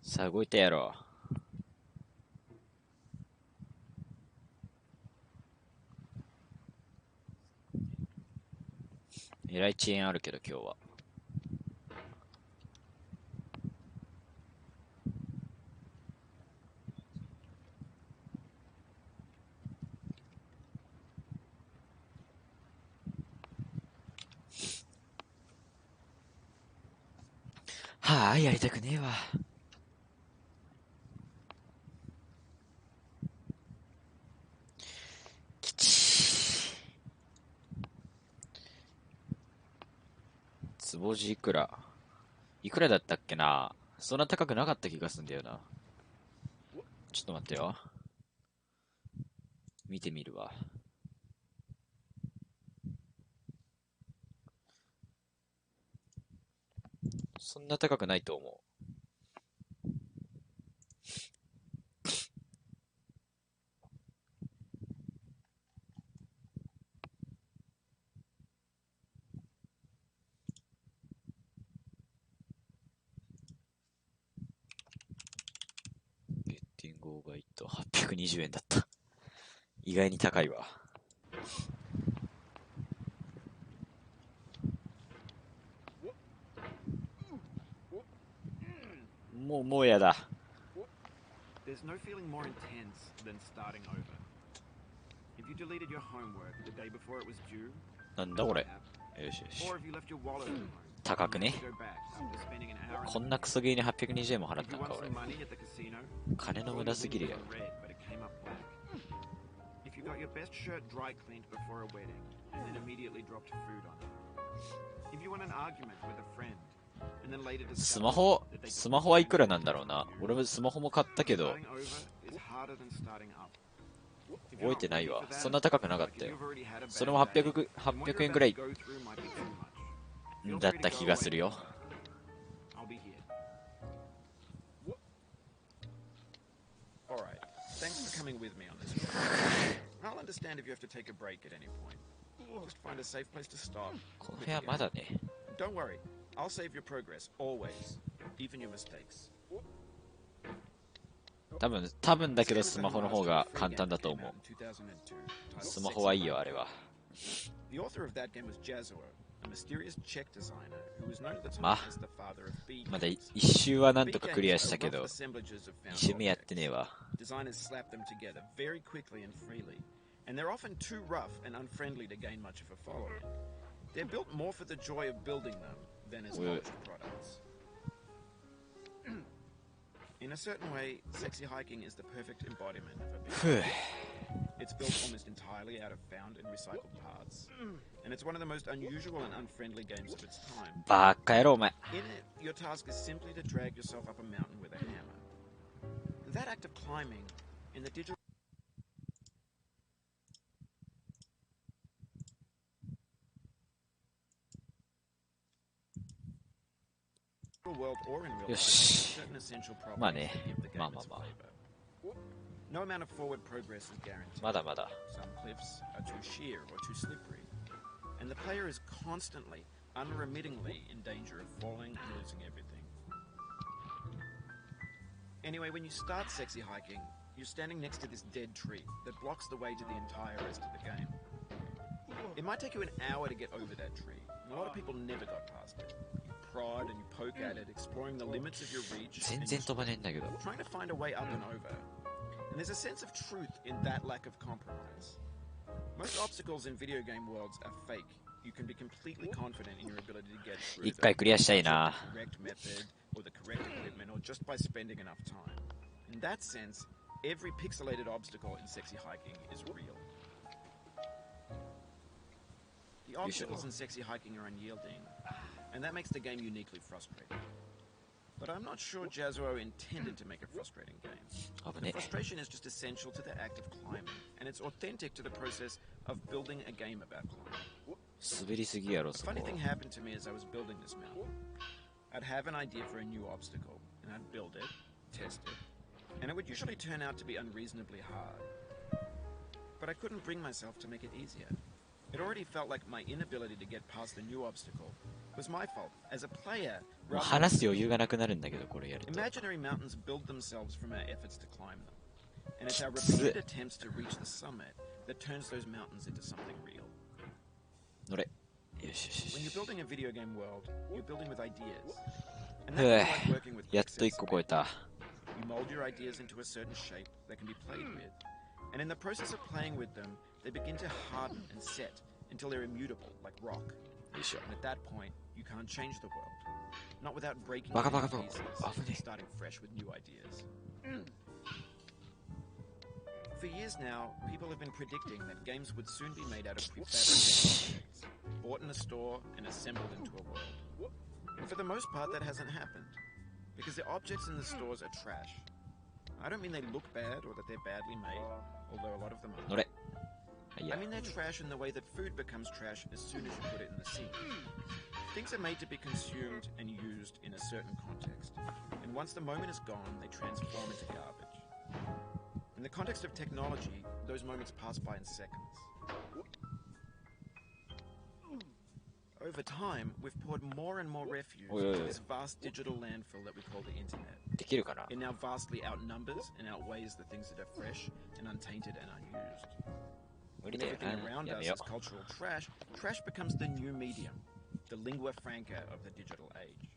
さあ動いたやろ。えらい遅延あるけど今日は。はあ、やりたくねえわ。きちつぼじいくらいくらだったっけな。そんな高くなかった気がするんだよな。ちょっと待ってよ。見てみるわ。そんな高くないと思う。ゲッティングオーバーイット820円だった。意外に高いわ。もうやだ。There's no feeling more intense than starting over. If you deleted your homework the day before it was due, なんだこれ。 perhaps, よしよし。 or if you left your wallet at home, 高く and ね。 had to go back after spending an hour こ in ん the なクソゲーに820円も払っ If た you んか won 俺。 some money at the casino, 金の thought 無 your 駄すぎ limit るよ。 was red, but it came up black. If you got your best shirt dry cleaned before a wedding, and then immediately dropped food on it. If you won an argument with a friend, and then later ス discovered マホ、 that they スマホはいくらなんだろうな。俺もスマホも買ったけど、 starting over is harder than starting up. If 覚 you're え not てない ready わ。 for そ that, んな高くなかっ like た if よ。 you've already had a それ bad も day, 800、 then what 800 you're 円ぐ about ら to い go through might be too much. Feel だっ free to た go 気が away する for a よ。 moment. I'll be here. Alright, thanks for coming with me on this trip. I'll understand if you have to take a break at any point. Just find a safe place to stop. この部屋まだね。 Don't worry, I'll save your progress, always. Even your mistakes. 多分だけどスマホの方が簡単だと思う。スマホはいいよ、あれは。 The author of that game was Jazuo, a mysterious Czech designer who was known at the time まあ、 as the father of B まだ games. 一周はなんとか B クリア games した are け rough ど、 assemblages of 二 found 周目やってねえ objects. わ。 Designers slap them together very quickly and freely, and they're often too rough and unfriendly to gain much of a following. They're built more for the joy of building them than as polished products. In a certain way, Sexy Hiking is the perfect embodiment of a big game. It's built almost entirely out of found and recycled parts, and it's one of the most unusual and unfriendly games of its time. バカ野郎お前。 In it, your task is simply to drag yourself up a mountain with a hammer. That act of climbing in the digital world or in real よ life し。 certain essential まあ properties ね。 that give the まあ game まあ its まあ。 flavor. No amount of forward progress is guaranteed. まだまだ。 Some cliffs are too sheer or too slippery, and the player is constantly, unremittingly in danger of falling and losing everything. Anyway, when you start Sexy Hiking, you're standing next to this dead tree that blocks the way to the entire rest of the game. It might take you an hour to get over that tree, and a lot of people never got past it. You prod and you poke at it, exploring the limits of your reach, 全 and 然 you're 飛ばねえんだけど。 trying to find a way up and over. And there's a sense of truth in that lack of compromise. Most obstacles in video game worlds are fake. You can be completely confident in your ability to get through 一回クリアしたい them な。 with the correct method or the correct equipment or just by spending enough time. In that sense, every pixelated obstacle in Sexy Hiking is real. The obstacles in Sexy Hiking are unyielding, and that makes the game uniquely frustrating. But I'm not sure Jazuo intended to make a frustrating game. 危 The ねえ。 frustration is just essential to the act of climbing, and it's authentic to the process of building a game about climbing. 滑りすぎやろ、 A そこ。 funny thing happened to me as I was building this mountain. I'd have an idea for a new obstacle, and I'd build it, test it, and it would usually turn out to be unreasonably hard. But I couldn't bring myself to make it easier. It already felt like my inability to get past the new obstacle was my fault. As a player, もう rather than 話す余裕がなくなるんだけど、これやると。 imaginary mountains build themselves from our efforts to climb them. And it's our repeated attempts to reach the summit that turns those mountains into something real. 乗れ。よしよし When よ you're し。 building a video game world, you're building with ideas. And ふ that's ぅ like working with やっと pixels 1個超えた。 You mold your ideas into a certain shape that can be played with. And in the process of playing with them, they begin to harden and set until they're immutable, like rock. よいしょ。 And at that point, you can't change the world. Not without breaking Baka, it into baka, baka. pieces Avune. and starting fresh with new ideas. For years now, people have been predicting that games would soon be made out of prefabricated objects, bought in a store and assembled into a world. And for the most part, that hasn't happened, because the objects in the stores are trash. I don't mean they look bad or that they're badly made, although a lot of them 乗 are. れ。はい I や。 mean they're trash in the way that food becomes trash as soon as you put it in the sink. Things are made to be consumed and used in a certain context, and once the moment is gone, they transform into garbage. In the context of technology, those moments pass by in seconds. Over time, we've poured more and more refuse Oi, oi, into oi. this vast digital landfill that we call the internet. できるかな。 It now vastly outnumbers and outweighs the things that are fresh and untainted and unused. 無理 And だよ everything な。 around や us めよ is cultural trash. Trash becomes the new medium, the lingua franca of the digital age.